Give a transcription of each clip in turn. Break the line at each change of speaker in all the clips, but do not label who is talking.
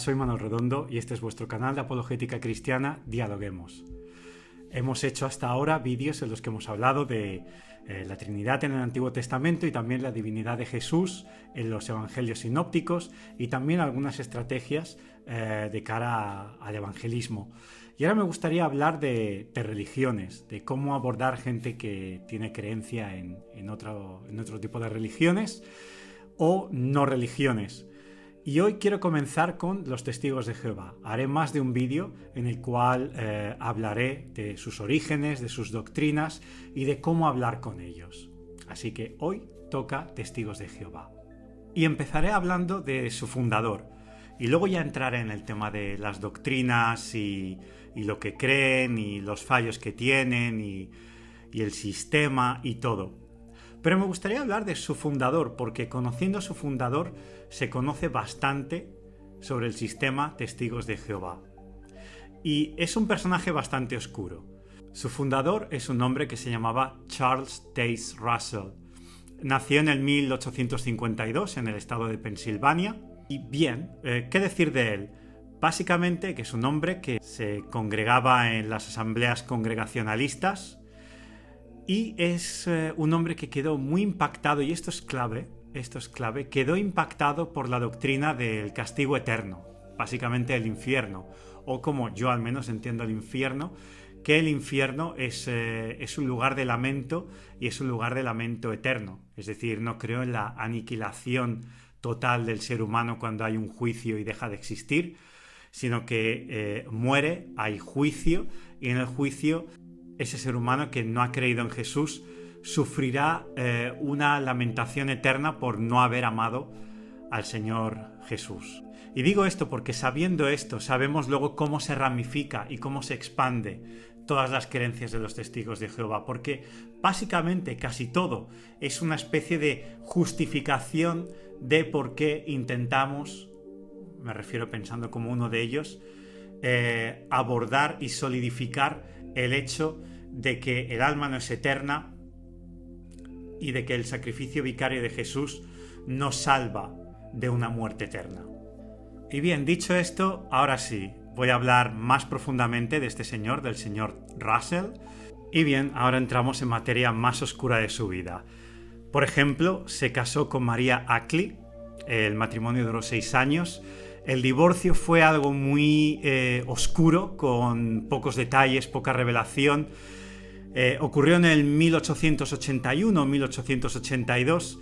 soy Manuel Redondo y este es vuestro canal de apologética cristiana Dialoguemos. Hemos hecho hasta ahora vídeos en los que hemos hablado de la Trinidad en el Antiguo Testamento y también la divinidad de Jesús en los Evangelios sinópticos y también algunas estrategias de cara al evangelismo. Y ahora me gustaría hablar de religiones, de cómo abordar gente que tiene creencia en otro tipo de religiones o no religiones. Y hoy quiero comenzar con los testigos de Jehová. Haré más de un vídeo en el cual hablaré de sus orígenes, de sus doctrinas y de cómo hablar con ellos. Así que hoy toca testigos de Jehová. Y empezaré hablando de su fundador. Y luego ya entraré en el tema de las doctrinas y lo que creen y los fallos que tienen y el sistema y todo. Pero me gustaría hablar de su fundador, porque conociendo a su fundador se conoce bastante sobre el sistema Testigos de Jehová. Y es un personaje bastante oscuro. Su fundador es un hombre que se llamaba Charles Taze Russell. Nació en el 1852 en el estado de Pensilvania. Y bien, ¿qué decir de él? Básicamente que es un hombre que se congregaba en las asambleas congregacionalistas y es un hombre que quedó muy impactado, y esto es clave, quedó impactado por la doctrina del castigo eterno, básicamente el infierno, o como yo al menos entiendo el infierno, que el infierno es un lugar de lamento y es un lugar de lamento eterno, es decir, no creo en la aniquilación total del ser humano cuando hay un juicio y deja de existir, sino que muere, hay juicio, y en el juicio ese ser humano que no ha creído en Jesús sufrirá una lamentación eterna por no haber amado al Señor Jesús. Y digo esto porque sabiendo esto, sabemos luego cómo se ramifica y cómo se expande todas las creencias de los testigos de Jehová, porque básicamente casi todo es una especie de justificación de por qué intentamos, me refiero pensando como uno de ellos, abordar y solidificar el hecho de que el alma no es eterna y de que el sacrificio vicario de Jesús nos salva de una muerte eterna. Y bien, dicho esto, ahora sí, voy a hablar más profundamente de este señor, del señor Russell. Y bien, ahora entramos en materia más oscura de su vida. Por ejemplo, se casó con María Ackley, el matrimonio duró 6 años. El divorcio fue algo muy oscuro, con pocos detalles, poca revelación. Ocurrió en el 1881-1882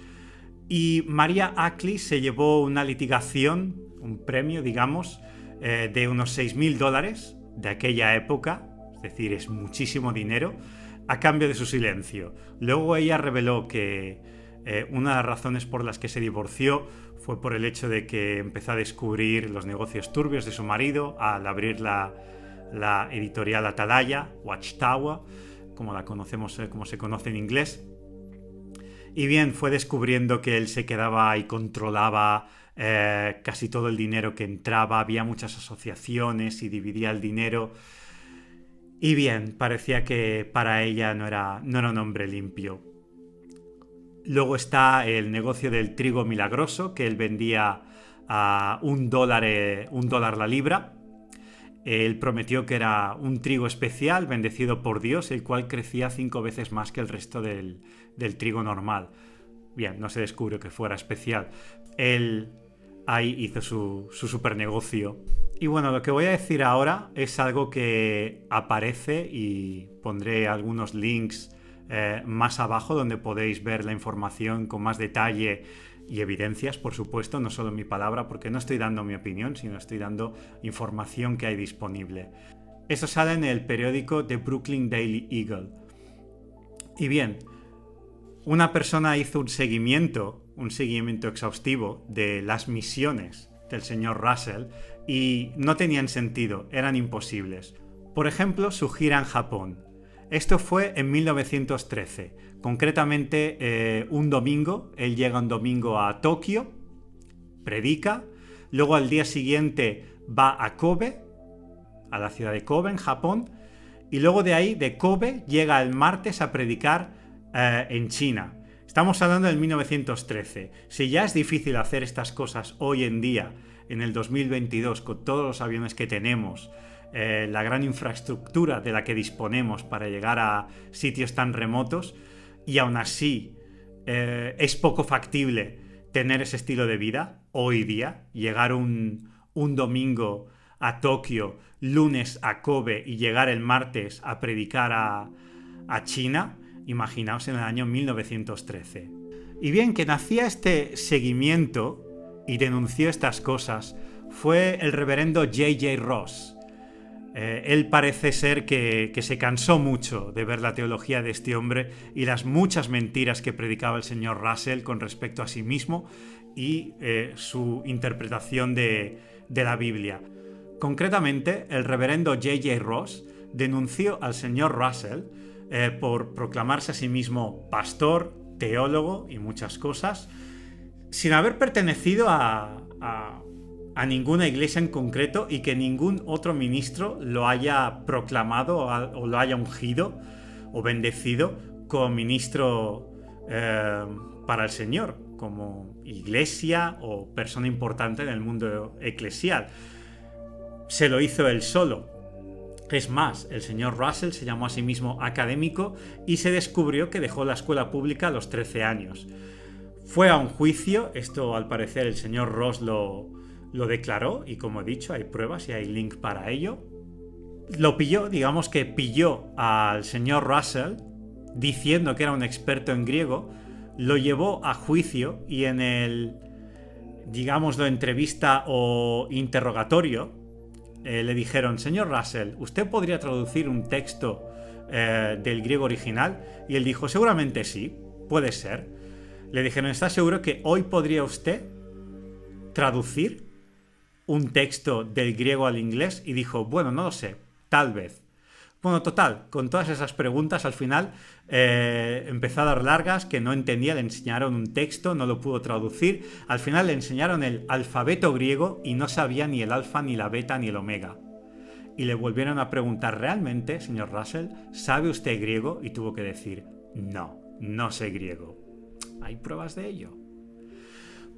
y María Ackley se llevó una litigación, un premio, digamos, de unos $6,000 de aquella época, es decir, es muchísimo dinero, a cambio de su silencio. Luego ella reveló que una de las razones por las que se divorció fue por el hecho de que empezó a descubrir los negocios turbios de su marido al abrir la editorial Atalaya, Watchtower, como la conocemos, como se conoce en inglés. Y bien, fue descubriendo que él se quedaba y controlaba casi todo el dinero que entraba, había muchas asociaciones y dividía el dinero. Y bien, parecía que para ella no era un hombre limpio. Luego está el negocio del trigo milagroso, que él vendía a $1 la libra. Él prometió que era un trigo especial, bendecido por Dios, el cual crecía 5 veces más que el resto del trigo normal. Bien, no se descubrió que fuera especial. Él ahí hizo su super negocio. Y bueno, lo que voy a decir ahora es algo que aparece y pondré algunos links más abajo donde podéis ver la información con más detalle y evidencias, por supuesto, no solo mi palabra, porque no estoy dando mi opinión, sino estoy dando información que hay disponible. Eso sale en el periódico The Brooklyn Daily Eagle. Y bien, una persona hizo un seguimiento exhaustivo de las misiones del señor Russell y no tenían sentido, eran imposibles. Por ejemplo, su gira en Japón. Esto fue en 1913, concretamente un domingo. Él llega un domingo a Tokio, predica, luego al día siguiente va a Kobe, a la ciudad de Kobe en Japón, y luego de ahí, de Kobe, llega el martes a predicar en China. Estamos hablando del 1913. Si ya es difícil hacer estas cosas hoy en día en el 2022, con todos los aviones que tenemos, la gran infraestructura de la que disponemos para llegar a sitios tan remotos, y aún así es poco factible tener ese estilo de vida hoy día, llegar un domingo a Tokio, lunes a Kobe y llegar el martes a predicar a China. Imaginaos en el año 1913. Y bien, quien hacía este seguimiento y denunció estas cosas fue el reverendo J.J. Ross. Él parece ser que se cansó mucho de ver la teología de este hombre y las muchas mentiras que predicaba el señor Russell con respecto a sí mismo y su interpretación de la Biblia. Concretamente, el reverendo J.J. Ross denunció al señor Russell por proclamarse a sí mismo pastor, teólogo y muchas cosas, sin haber pertenecido a ninguna iglesia en concreto y que ningún otro ministro lo haya proclamado o lo haya ungido o bendecido como ministro para el Señor, como iglesia o persona importante en el mundo eclesial. Se lo hizo él solo. Es más, el señor Russell se llamó a sí mismo académico y se descubrió que dejó la escuela pública a los 13 años. Fue a un juicio, esto al parecer el señor Ross lo declaró y como he dicho hay pruebas y hay link para ello. Lo pilló, digamos que pilló al señor Russell diciendo que era un experto en griego, lo llevó a juicio y en el, digámoslo, entrevista o interrogatorio, le dijeron: señor Russell, ¿usted podría traducir un texto del griego original? Y él dijo: seguramente sí, puede ser. Le dijeron: ¿está seguro que hoy podría usted traducir un texto del griego al inglés? Y dijo: bueno, no lo sé, tal vez. Bueno, total, con todas esas preguntas al final empezó a dar largas, que no entendía, le enseñaron un texto, no lo pudo traducir, al final le enseñaron el alfabeto griego y no sabía ni el alfa, ni la beta, ni el omega. Y le volvieron a preguntar: ¿realmente, señor Russell, sabe usted griego? Y tuvo que decir: no, no sé griego. ¿Hay pruebas de ello?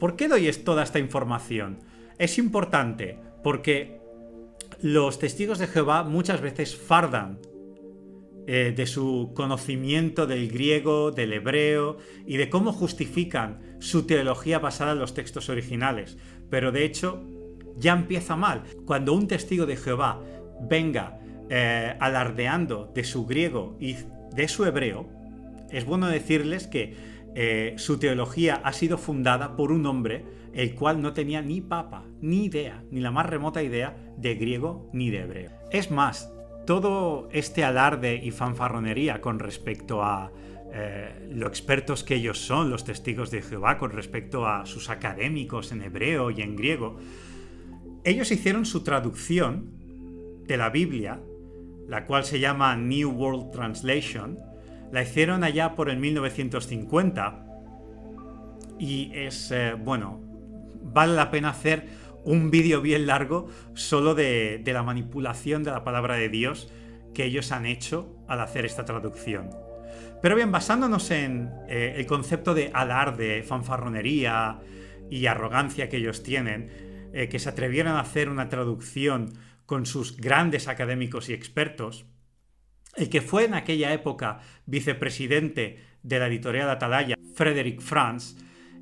¿Por qué doy toda esta información? Es importante porque los testigos de Jehová muchas veces fardan de su conocimiento del griego, del hebreo y de cómo justifican su teología basada en los textos originales. Pero de hecho ya empieza mal. Cuando un testigo de Jehová venga alardeando de su griego y de su hebreo, es bueno decirles que su teología ha sido fundada por un hombre el cual no tenía ni papa, ni idea, ni la más remota idea de griego ni de hebreo. Es más, todo este alarde y fanfarronería con respecto a lo expertos que ellos son, los testigos de Jehová, con respecto a sus académicos en hebreo y en griego, ellos hicieron su traducción de la Biblia, la cual se llama New World Translation, la hicieron allá por el 1950 y es, bueno, vale la pena hacer un vídeo bien largo solo de la manipulación de la palabra de Dios que ellos han hecho al hacer esta traducción. Pero bien, basándonos en el concepto de alarde, fanfarronería y arrogancia que ellos tienen, que se atrevieron a hacer una traducción con sus grandes académicos y expertos, el que fue en aquella época vicepresidente de la editorial Atalaya, Frederick Franz,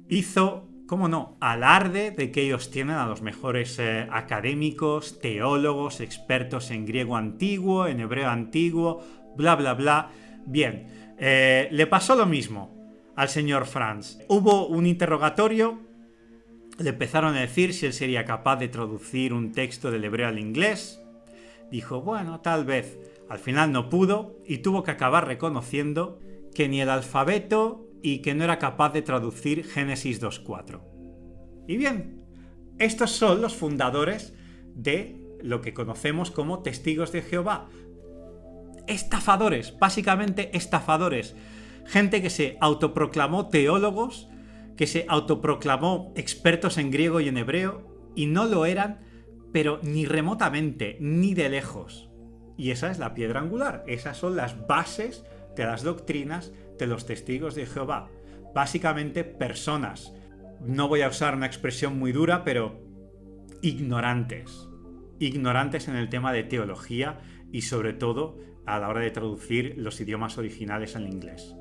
hizo, cómo no, alarde de que ellos tienen a los mejores académicos, teólogos, expertos en griego antiguo, en hebreo antiguo, bla, bla, bla. Bien, le pasó lo mismo al señor Franz. Hubo un interrogatorio, le empezaron a decir si él sería capaz de traducir un texto del hebreo al inglés. Dijo, bueno, tal vez. Al final no pudo y tuvo que acabar reconociendo que ni el alfabeto y que no era capaz de traducir Génesis 2.4. Y bien, estos son los fundadores de lo que conocemos como testigos de Jehová. Estafadores, básicamente estafadores. Gente que se autoproclamó teólogos, que se autoproclamó expertos en griego y en hebreo y no lo eran, pero ni remotamente, ni de lejos. Y esa es la piedra angular, esas son las bases de las doctrinas de los testigos de Jehová. Básicamente personas, no voy a usar una expresión muy dura, pero ignorantes. Ignorantes en el tema de teología y sobre todo a la hora de traducir los idiomas originales al inglés.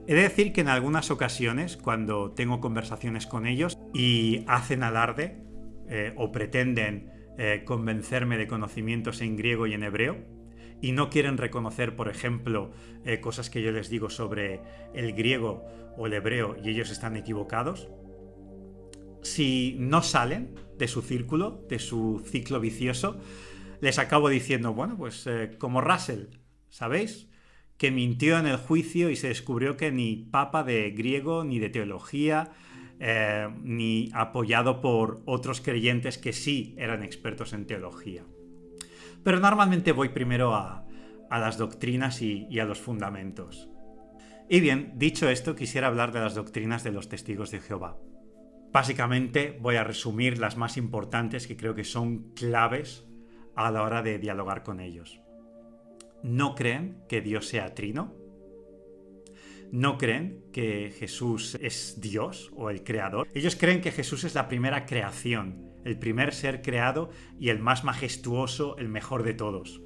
He de decir que en algunas ocasiones, cuando tengo conversaciones con ellos y hacen alarde o pretenden convencerme de conocimientos en griego y en hebreo, y no quieren reconocer, por ejemplo, cosas que yo les digo sobre el griego o el hebreo y ellos están equivocados, si no salen de su círculo, de su ciclo vicioso, les acabo diciendo, bueno, pues como Russell, ¿sabéis? Que mintió en el juicio y se descubrió que ni papa de griego ni de teología, ni apoyado por otros creyentes que sí eran expertos en teología. Pero normalmente voy primero a las doctrinas y a los fundamentos. Y bien, dicho esto, quisiera hablar de las doctrinas de los testigos de Jehová. Básicamente voy a resumir las más importantes que creo que son claves a la hora de dialogar con ellos. No creen que Dios sea trino. No creen que Jesús es Dios o el creador. Ellos creen que Jesús es la primera creación, el primer ser creado y el más majestuoso, el mejor de todos.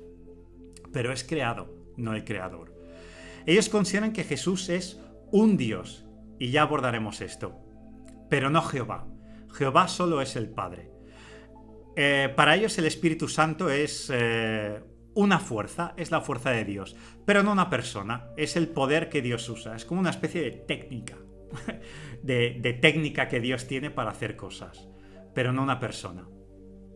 Pero es creado, no el creador. Ellos consideran que Jesús es un Dios, y ya abordaremos esto. Pero no Jehová. Jehová solo es el Padre. Para ellos el Espíritu Santo es una fuerza, es la fuerza de Dios, pero no una persona, es el poder que Dios usa, es como una especie de técnica, de técnica que Dios tiene para hacer cosas, pero no una persona.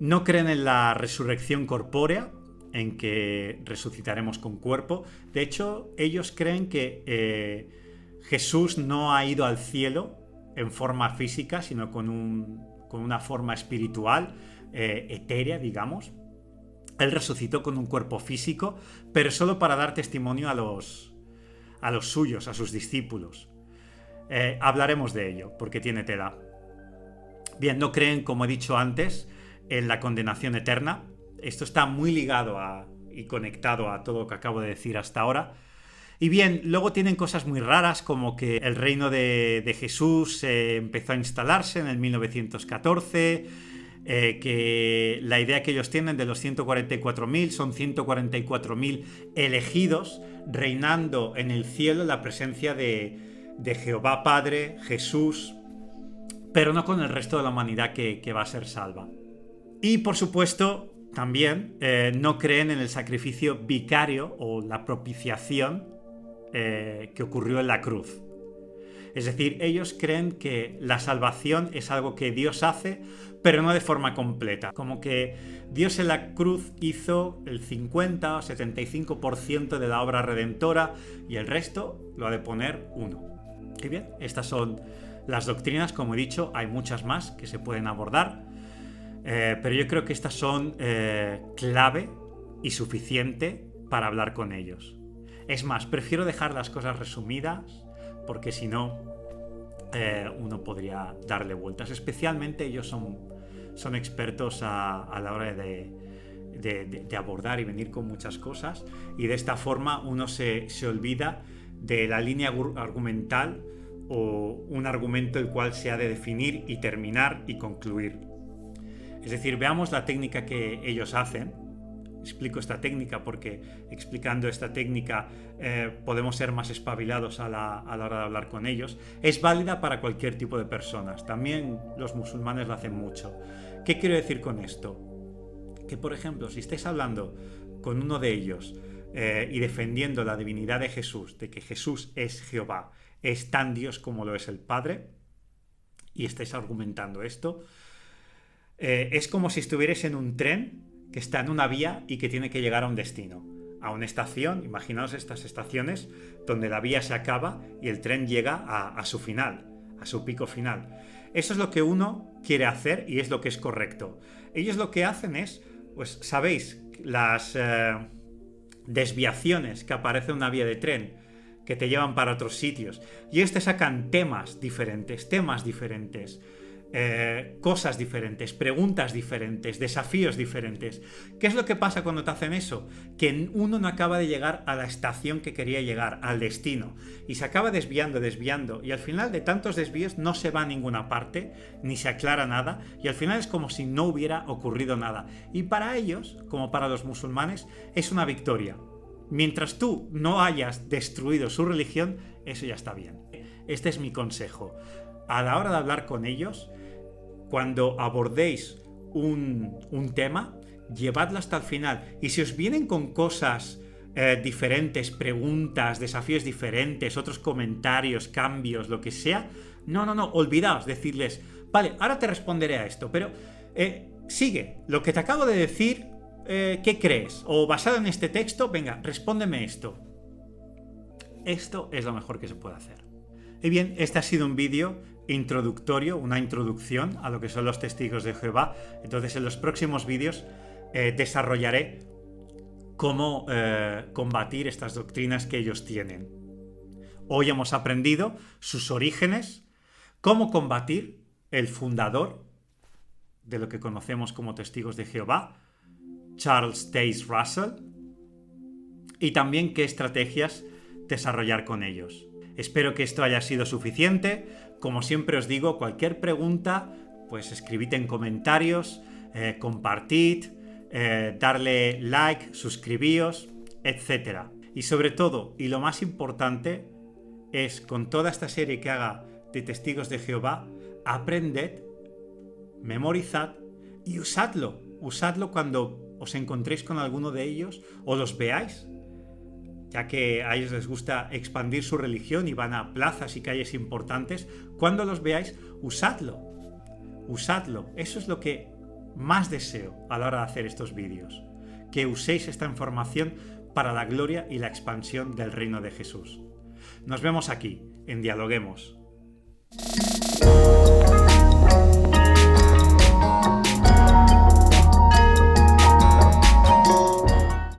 No creen en la resurrección corpórea, en que resucitaremos con cuerpo. De hecho, ellos creen que Jesús no ha ido al cielo en forma física, sino con una forma espiritual, etérea, digamos. Él resucitó con un cuerpo físico, pero solo para dar testimonio a los suyos, a sus discípulos. Hablaremos de ello, porque tiene tela. Bien, no creen, como he dicho antes, en la condenación eterna. Esto está muy ligado y conectado a todo lo que acabo de decir hasta ahora. Y bien, luego tienen cosas muy raras, como que el reino de Jesús empezó a instalarse en el 1914, que la idea que ellos tienen de los 144.000 son 144.000 elegidos reinando en el cielo en la presencia de Jehová Padre, Jesús, pero no con el resto de la humanidad que va a ser salva. Y por supuesto, también no creen en el sacrificio vicario o la propiciación que ocurrió en la cruz. Es decir, ellos creen que la salvación es algo que Dios hace, pero no de forma completa. Como que Dios en la cruz hizo el 50 o 75% de la obra redentora y el resto lo ha de poner uno. Y bien, estas son las doctrinas. Como he dicho, hay muchas más que se pueden abordar, pero yo creo que estas son clave y suficiente para hablar con ellos. Es más, prefiero dejar las cosas resumidas porque si no uno podría darle vueltas. Especialmente ellos son expertos a la hora de abordar y venir con muchas cosas, y de esta forma uno se olvida de la línea argumental o un argumento el cual se ha de definir y terminar y concluir. Es decir, veamos la técnica que ellos hacen. Explico esta técnica porque explicando esta técnica podemos ser más espabilados a la hora de hablar con ellos. Es válida para cualquier tipo de personas. También los musulmanes lo hacen mucho. ¿Qué quiero decir con esto? Que, por ejemplo, si estáis hablando con uno de ellos y defendiendo la divinidad de Jesús, de que Jesús es Jehová, es tan Dios como lo es el Padre, y estáis argumentando esto, es como si estuvierais en un tren que está en una vía y que tiene que llegar a un destino, a una estación. Imaginaos estas estaciones donde la vía se acaba y el tren llega a su final, a su pico final. Eso es lo que uno quiere hacer y es lo que es correcto. Ellos lo que hacen es, pues sabéis, las desviaciones que aparece en una vía de tren que te llevan para otros sitios, y ellos te sacan temas diferentes, cosas diferentes, preguntas diferentes, desafíos diferentes. ¿Qué es lo que pasa cuando te hacen eso? Que uno no acaba de llegar a la estación que quería llegar, al destino, y se acaba desviando, y al final de tantos desvíos no se va a ninguna parte, ni se aclara nada, y al final es como si no hubiera ocurrido nada. Y para ellos, como para los musulmanes, es una victoria. Mientras tú no hayas destruido su religión, eso ya está bien. Este es mi consejo. A la hora de hablar con ellos, cuando abordéis un tema, llevadlo hasta el final. Y si os vienen con cosas diferentes, preguntas, desafíos diferentes, otros comentarios, cambios, lo que sea, no, olvidaos, decirles, vale, ahora te responderé a esto, pero sigue, lo que te acabo de decir, ¿qué crees? O basado en este texto, venga, respóndeme esto. Esto es lo mejor que se puede hacer. Y bien, este ha sido un vídeo introductorio, una introducción a lo que son los testigos de Jehová. Entonces en los próximos vídeos desarrollaré cómo combatir estas doctrinas que ellos tienen. Hoy hemos aprendido sus orígenes, cómo combatir el fundador de lo que conocemos como testigos de Jehová, Charles Taze Russell, y también qué estrategias desarrollar con ellos. Espero que esto haya sido suficiente. Como siempre os digo, cualquier pregunta, pues escribid en comentarios, compartid, darle like, suscribíos, etc. Y sobre todo, y lo más importante, es con toda esta serie que haga de Testigos de Jehová, aprended, memorizad y usadlo. Usadlo cuando os encontréis con alguno de ellos o los veáis, ya que a ellos les gusta expandir su religión y van a plazas y calles importantes. Cuando los veáis, usadlo. Usadlo. Eso es lo que más deseo a la hora de hacer estos vídeos. Que uséis esta información para la gloria y la expansión del reino de Jesús. Nos vemos aquí, en Dialoguemos.